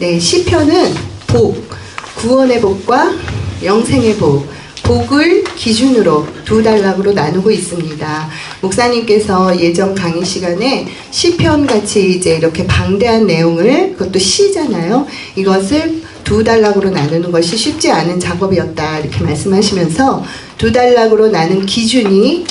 네, 시편은 복, 구원의 복과 영생의 복, 복을 기준으로 두 단락으로 나누고 있습니다. 목사님께서 예전 강의 시간에 시편 같이 이제 이렇게 방대한 내용을, 그것도 시잖아요. 이것을 두 단락으로 나누는 것이 쉽지 않은 작업이었다 이렇게 말씀하시면서 두 단락으로 나눈 기준이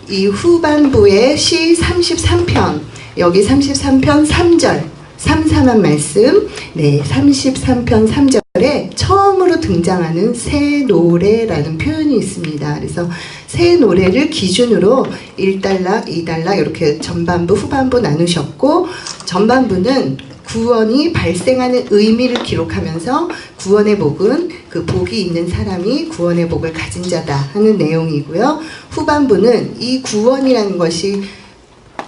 이 후반부의 시 33편, 여기 33편 3절 3-4만 말씀, 네, 33편 3절에 처음으로 등장하는 새 노래라는 표현이 있습니다. 그래서 새 노래를 기준으로 1단락, 2단락 이렇게 전반부, 후반부 나누셨고, 전반부는 구원이 발생하는 의미를 기록하면서 구원의 복은 그 복이 있는 사람이 구원의 복을 가진 자다 하는 내용이고요. 후반부는 이 구원이라는 것이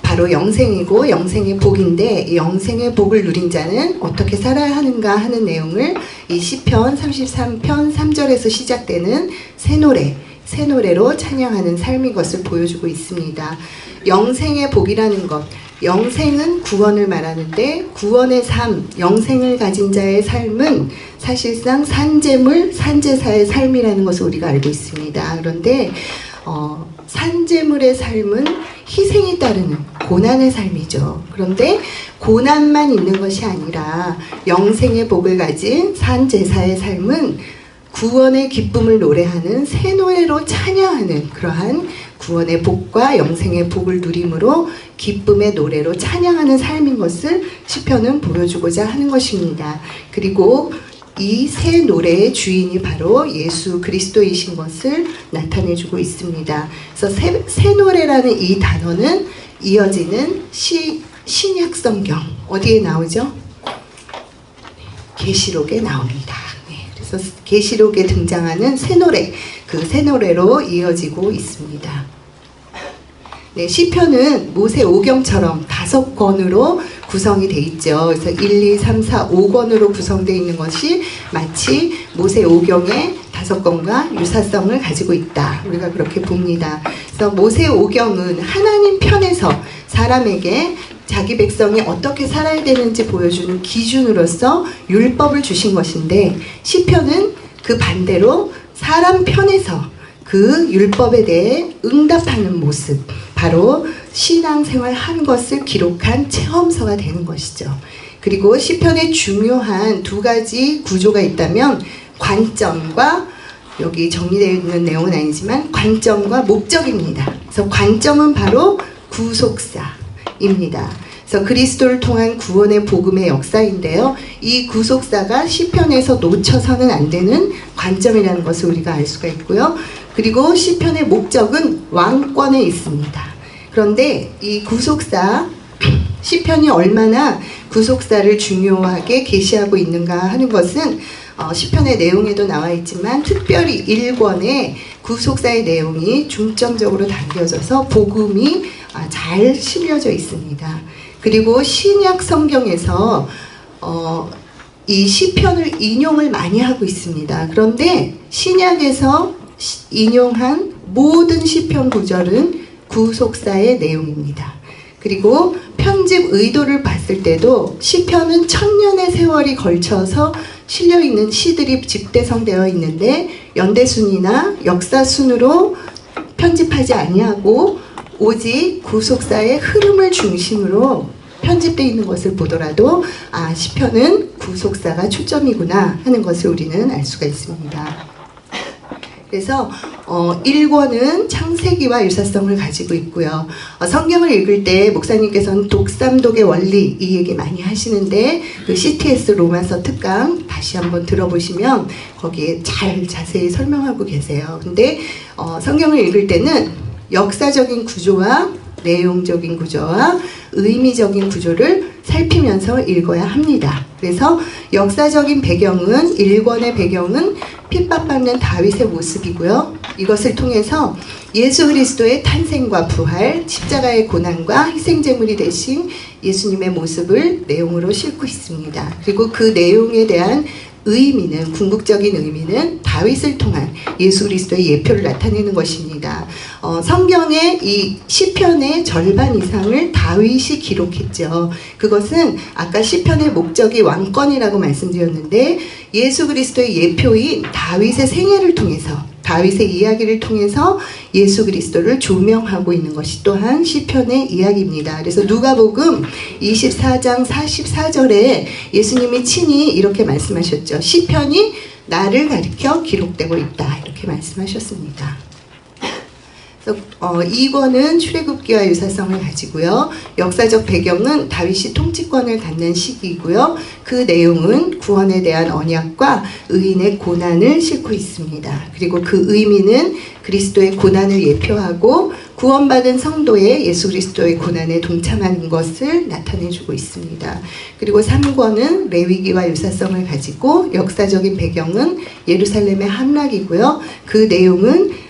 바로 영생이고 영생의 복인데, 이 영생의 복을 누린 자는 어떻게 살아야 하는가 하는 내용을 이 시편 33편 3절에서 시작되는 새 노래로 찬양하는 삶인 것을 보여주고 있습니다. 영생의 복이라는 것, 영생은 구원을 말하는데 구원의 삶, 영생을 가진 자의 삶은 사실상 산재물, 산제사의 삶이라는 것을 우리가 알고 있습니다. 그런데 산재물의 삶은 희생이 따르는 고난의 삶이죠. 그런데 고난만 있는 것이 아니라 영생의 복을 가진 산제사의 삶은 구원의 기쁨을 노래하는 새 노래로 찬양하는 그러한 구원의 복과 영생의 복을 누림으로 기쁨의 노래로 찬양하는 삶인 것을 시편은 보여주고자 하는 것입니다. 그리고 이 새 노래의 주인이 바로 예수 그리스도이신 것을 나타내주고 있습니다. 그래서 새 노래라는 이 단어는 이어지는 신약 성경 어디에 나오죠? 계시록에 나옵니다. 네, 그래서 계시록에 등장하는 새 노래, 그 새 노래로 이어지고 있습니다. 네, 시편은 모세 오경처럼 5권으로 구성이 되어 있죠. 그래서 1, 2, 3, 4, 5권으로 구성되어 있는 것이 마치 모세 오경의 5권과 유사성을 가지고 있다. 우리가 그렇게 봅니다. 그래서 모세 오경은 하나님 편에서 사람에게 자기 백성이 어떻게 살아야 되는지 보여주는 기준으로서 율법을 주신 것인데, 시편은 그 반대로 사람 편에서 그 율법에 대해 응답하는 모습, 바로 신앙생활 한 것을 기록한 체험서가 되는 것이죠. 그리고 시편에 중요한 두 가지 구조가 있다면 관점과, 여기 정리되어 있는 내용은 아니지만 관점과 목적입니다. 그래서 관점은 바로 구속사입니다. 그래서 그리스도를 통한 구원의 복음의 역사인데요. 이 구속사가 시편에서 놓쳐서는 안 되는 관점이라는 것을 우리가 알 수가 있고요. 그리고 시편의 목적은 왕권에 있습니다. 그런데 이 구속사, 시편이 얼마나 구속사를 중요하게 계시하고 있는가 하는 것은 시편의 내용에도 나와 있지만 특별히 1권의 구속사의 내용이 중점적으로 담겨져서 복음이 잘 실려져 있습니다. 그리고 신약 성경에서 이 시편을 인용을 많이 하고 있습니다. 그런데 신약에서 인용한 모든 시편 구절은 구속사의 내용입니다. 그리고 편집 의도를 봤을 때도 시편은 1000년의 세월이 걸쳐서 실려있는 시들이 집대성되어 있는데 연대순이나 역사순으로 편집하지 아니하고 오직 구속사의 흐름을 중심으로 편집되어 있는 것을 보더라도 시편은 구속사가 초점이구나 하는 것을 우리는 알 수가 있습니다. 그래서 1권은 창세기와 유사성을 가지고 있고요. 성경을 읽을 때 목사님께서는 독삼독의 원리 이 얘기 많이 하시는데 그 CTS 로마서 특강 다시 한번 들어보시면 거기에 잘 자세히 설명하고 계세요. 근데 성경을 읽을 때는 역사적인 구조와 내용적인 구조와 의미적인 구조를 살피면서 읽어야 합니다. 그래서 역사적인 배경은 1권의 배경은 핍박받는 다윗의 모습이고요. 이것을 통해서 예수 그리스도의 탄생과 부활, 십자가의 고난과 희생제물이 되신 예수님의 모습을 내용으로 싣고 있습니다. 그리고 그 내용에 대한 의미는, 궁극적인 의미는 다윗을 통한 예수 그리스도의 예표를 나타내는 것입니다. 성경의 이 시편의 절반 이상을 다윗이 기록했죠. 그것은 아까 시편의 목적이 왕권이라고 말씀드렸는데 예수 그리스도의 예표인 다윗의 생애를 통해서, 다윗의 이야기를 통해서 예수 그리스도를 조명하고 있는 것이 또한 시편의 이야기입니다. 그래서 누가복음 24장 44절에 예수님이 친히 이렇게 말씀하셨죠. 시편이 나를 가리켜 기록되고 있다. 이렇게 말씀하셨습니다. 그래서 2권은 출애굽기와 유사성을 가지고요. 역사적 배경은 다윗이 통치권을 갖는 시기이고요. 그 내용은 구원에 대한 언약과 의인의 고난을 싣고 있습니다. 그리고 그 의미는 그리스도의 고난을 예표하고 구원받은 성도의 예수 그리스도의 고난에 동참하는 것을 나타내주고 있습니다. 그리고 3권은 레위기와 유사성을 가지고 역사적인 배경은 예루살렘의 함락이고요. 그 내용은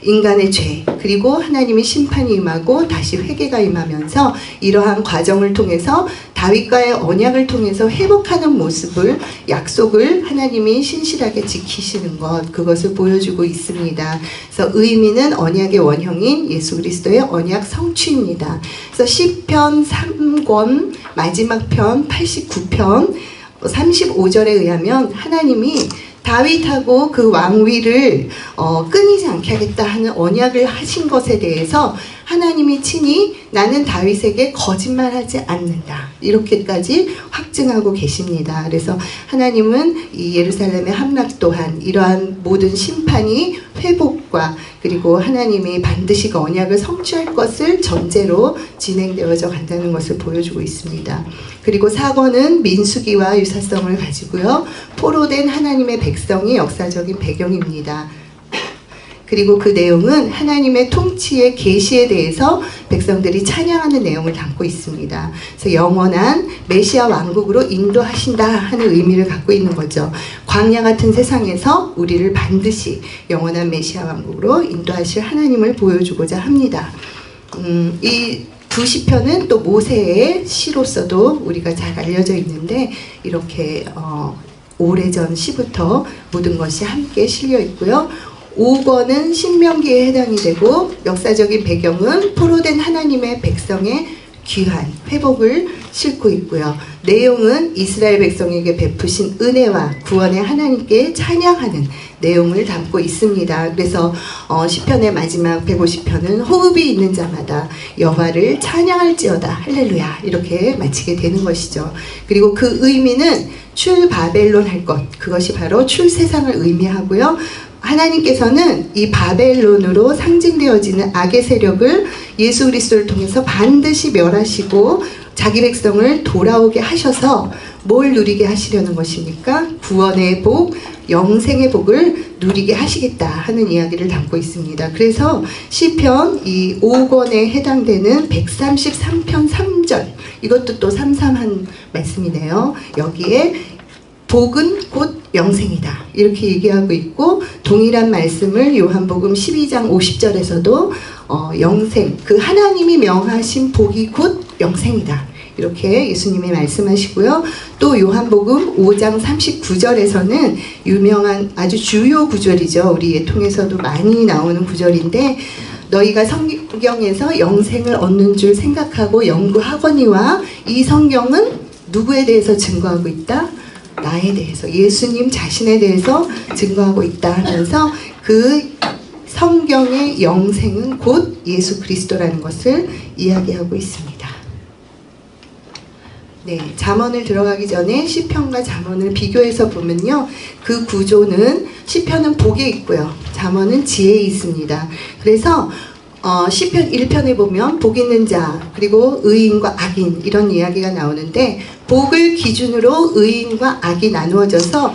인간의 죄, 그리고 하나님의 심판이 임하고 다시 회개가 임하면서 이러한 과정을 통해서 다윗과의 언약을 통해서 회복하는 모습을, 약속을 하나님이 신실하게 지키시는 것, 그것을 보여주고 있습니다. 그래서 의미는 언약의 원형인 예수 그리스도의 언약 성취입니다. 그래서 시편 3권 마지막 편 89편 35절에 의하면 하나님이 다윗하고 그 왕위를 끊이지 않게 하겠다 하는 언약을 하신 것에 대해서 하나님이 친히 나는 다윗에게 거짓말하지 않는다, 이렇게까지 확증하고 계십니다. 그래서 하나님은 이 예루살렘의 함락 또한 이러한 모든 심판이 회복과 그리고 하나님이 반드시 그 언약을 성취할 것을 전제로 진행되어져 간다는 것을 보여주고 있습니다. 그리고 4권은 민수기와 유사성을 가지고요. 포로된 하나님의 백성이 역사적인 배경입니다. 그리고 그 내용은 하나님의 통치의 계시에 대해서 백성들이 찬양하는 내용을 담고 있습니다. 그래서 영원한 메시아 왕국으로 인도하신다 하는 의미를 갖고 있는 거죠. 광야 같은 세상에서 우리를 반드시 영원한 메시아 왕국으로 인도하실 하나님을 보여주고자 합니다. 이 두 시편은 또 모세의 시로서도 우리가 잘 알려져 있는데 이렇게 오래전 시부터 모든 것이 함께 실려 있고요. 5권은 신명기에 해당이 되고 역사적인 배경은 포로된 하나님의 백성의 귀한 회복을 싣고 있고요. 내용은 이스라엘 백성에게 베푸신 은혜와 구원의 하나님께 찬양하는 내용을 담고 있습니다. 그래서 시편의 마지막 150편은 호흡이 있는 자마다 여호와를 찬양할지어다 할렐루야 이렇게 마치게 되는 것이죠. 그리고 그 의미는 출바벨론 할 것, 그것이 바로 출세상을 의미하고요. 하나님께서는 이 바벨론으로 상징되어지는 악의 세력을 예수 그리스도를 통해서 반드시 멸하시고 자기 백성을 돌아오게 하셔서 뭘 누리게 하시려는 것입니까? 구원의 복, 영생의 복을 누리게 하시겠다 하는 이야기를 담고 있습니다. 그래서 시편 이 5권에 해당되는 133편 3절, 이것도 또 삼삼한 말씀이네요. 여기에 복은 곧 영생이다 이렇게 얘기하고 있고, 동일한 말씀을 요한복음 12장 50절에서도 영생, 그 하나님이 명하신 복이 곧 영생이다 이렇게 예수님이 말씀하시고요. 또 요한복음 5장 39절에서는 유명한 아주 주요 구절이죠. 우리 예통에서도 많이 나오는 구절인데, 너희가 성경에서 영생을 얻는 줄 생각하고 연구하거니와 이 성경은 누구에 대해서 증거하고 있다? 나에 대해서, 예수님 자신에 대해서 증거하고 있다 하면서 그 성경의 영생은 곧 예수 그리스도라는 것을 이야기하고 있습니다. 네, 잠언을 들어가기 전에 시편과 잠언을 비교해서 보면요, 그 구조는 시편은 복에 있고요, 잠언은 지혜에 있습니다. 그래서 시편 1편에 보면 복 있는 자, 그리고 의인과 악인 이런 이야기가 나오는데, 복을 기준으로 의인과 악이 나누어져서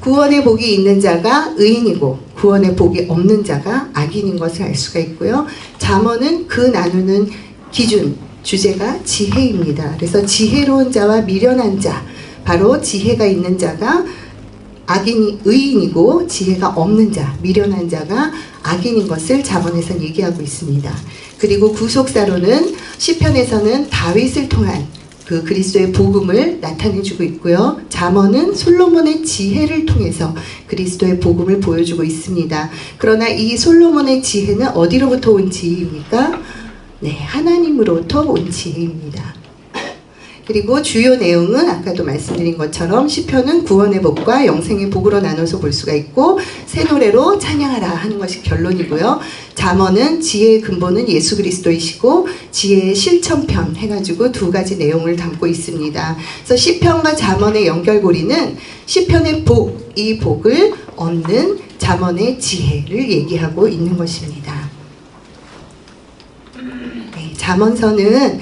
구원의 복이 있는 자가 의인이고 구원의 복이 없는 자가 악인인 것을 알 수가 있고요. 잠언은 그 나누는 기준, 주제가 지혜입니다. 그래서 지혜로운 자와 미련한 자, 바로 지혜가 있는 자가 의인이고 지혜가 없는 자, 미련한 자가 악인인 것을 잠언에서 얘기하고 있습니다. 그리고 구속사로는 시편에서는 다윗을 통한 그 그리스도의 복음을 나타내주고 있고요. 잠언은 솔로몬의 지혜를 통해서 그리스도의 복음을 보여주고 있습니다. 그러나 이 솔로몬의 지혜는 어디로부터 온 지혜입니까? 네, 하나님으로부터 온 지혜입니다. 그리고 주요 내용은 아까도 말씀드린 것처럼 시편은 구원의 복과 영생의 복으로 나눠서 볼 수가 있고, 새 노래로 찬양하라 하는 것이 결론이고요. 잠언은 지혜의 근본은 예수 그리스도이시고 지혜의 실천편 해가지고 두 가지 내용을 담고 있습니다. 그래서 시편과 잠언의 연결고리는 시편의 복, 이 복을 얻는 잠언의 지혜를 얘기하고 있는 것입니다. 네, 잠언서는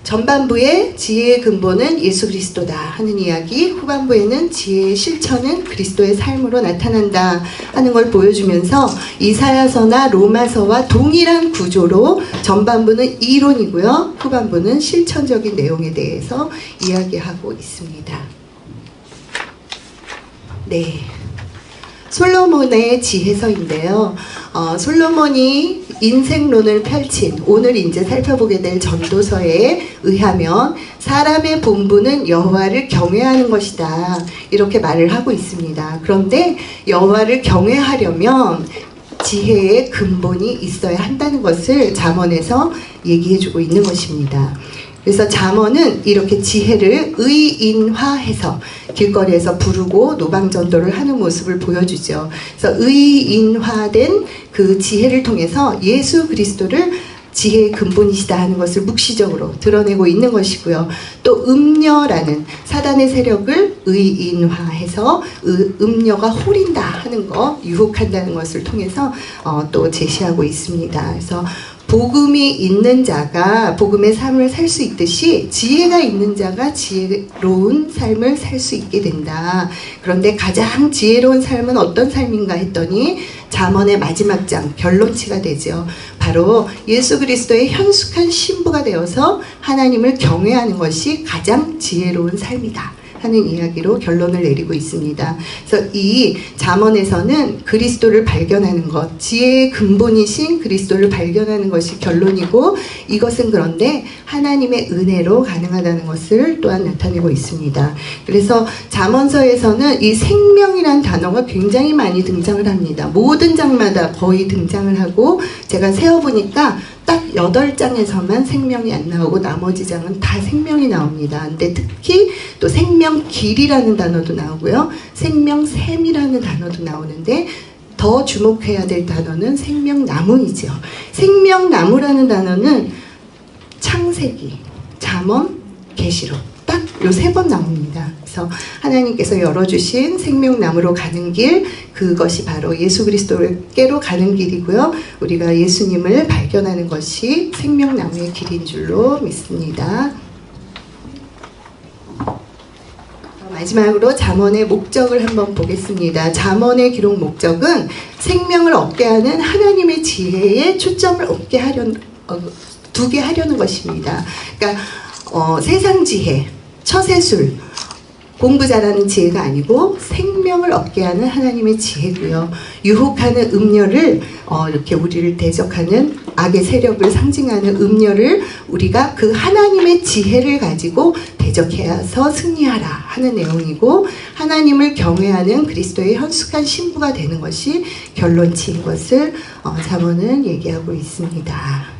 전반부에 지혜의 근본은 예수 그리스도다 하는 이야기, 후반부에는 지혜의 실천은 그리스도의 삶으로 나타난다 하는 걸 보여주면서 이사야서나 로마서와 동일한 구조로 전반부는 이론이고요, 후반부는 실천적인 내용에 대해서 이야기하고 있습니다. 네, 솔로몬의 지혜서인데요. 솔로몬이 인생론을 펼친, 오늘 이제 살펴보게 될 전도서에 의하면 사람의 본분은 여호와를 경외하는 것이다, 이렇게 말을 하고 있습니다. 그런데 여호와를 경외하려면 지혜의 근본이 있어야 한다는 것을 잠언에서 얘기해주고 있는 것입니다. 그래서 잠언은 이렇게 지혜를 의인화해서 길거리에서 부르고 노방전도를 하는 모습을 보여주죠. 그래서 의인화된 그 지혜를 통해서 예수 그리스도를 지혜의 근본이시다 하는 것을 묵시적으로 드러내고 있는 것이고요. 또 음녀라는 사단의 세력을 의인화해서 음녀가 홀인다 하는 것, 유혹한다는 것을 통해서 또 제시하고 있습니다. 그래서 복음이 있는 자가 복음의 삶을 살 수 있듯이 지혜가 있는 자가 지혜로운 삶을 살 수 있게 된다. 그런데 가장 지혜로운 삶은 어떤 삶인가 했더니 잠언의 마지막 장 결론치가 되죠. 바로 예수 그리스도의 현숙한 신부가 되어서 하나님을 경외하는 것이 가장 지혜로운 삶이다 하는 이야기로 결론을 내리고 있습니다. 그래서 이 잠언에서는 그리스도를 발견하는 것, 지혜의 근본이신 그리스도를 발견하는 것이 결론이고, 이것은 그런데 하나님의 은혜로 가능하다는 것을 또한 나타내고 있습니다. 그래서 잠언서에서는 이 생명이란 단어가 굉장히 많이 등장을 합니다. 모든 장마다 거의 등장을 하고, 제가 세어보니까 딱 8장에서만 생명이 안 나오고 나머지 장은 다 생명이 나옵니다. 근데 특히 또 생명길이라는 단어도 나오고요, 생명샘이라는 단어도 나오는데 더 주목해야 될 단어는 생명나무이죠. 생명나무라는 단어는 창세기, 잠언, 계시록 딱 요 3번 나옵니다. 그래서 하나님께서 열어주신 생명나무로 가는 길, 그것이 바로 예수 그리스도께로 가는 길이고요. 우리가 예수님을 발견하는 것이 생명나무의 길인 줄로 믿습니다. 마지막으로 잠언의 목적을 한번 보겠습니다. 잠언의 기록 목적은 생명을 얻게 하는 하나님의 지혜에 초점을 두게 하려는 것입니다. 그러니까 세상 지혜, 처세술, 공부 잘하는 지혜가 아니고 생명을 얻게 하는 하나님의 지혜고요. 유혹하는 음녀를 이렇게 우리를 대적하는 악의 세력을 상징하는 음녀를 우리가 그 하나님의 지혜를 가지고 대적해서 승리하라 하는 내용이고, 하나님을 경외하는 그리스도의 현숙한 신부가 되는 것이 결론치인 것을 잠언은 얘기하고 있습니다.